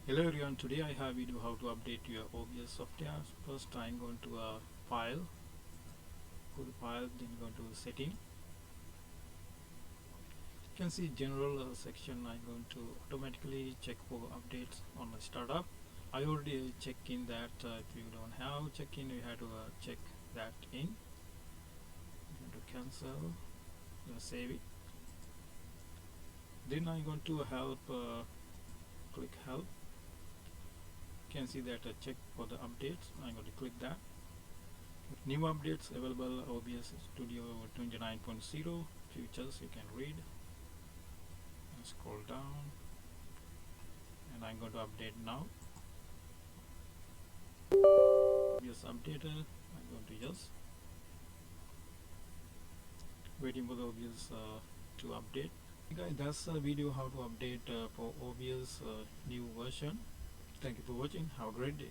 Hello everyone, today I have video how to update your OBS software. First I'm going to file, go to file, then go to setting. You can see general section. I'm going to automatically check for updates on the startup. I already check in that. If you don't have check in, you have to check that in. I'm going to cancel, save it. Then I'm going to help, click help. You can see that check for the updates. I'm going to click that. New updates available OBS Studio 29.0 features you can read, and scroll down, and I'm going to update now. OBS updated. I'm going to yes, waiting for the OBS to update. Hey guys, that's a video how to update for OBS new version. Thank you for watching. Have a great day.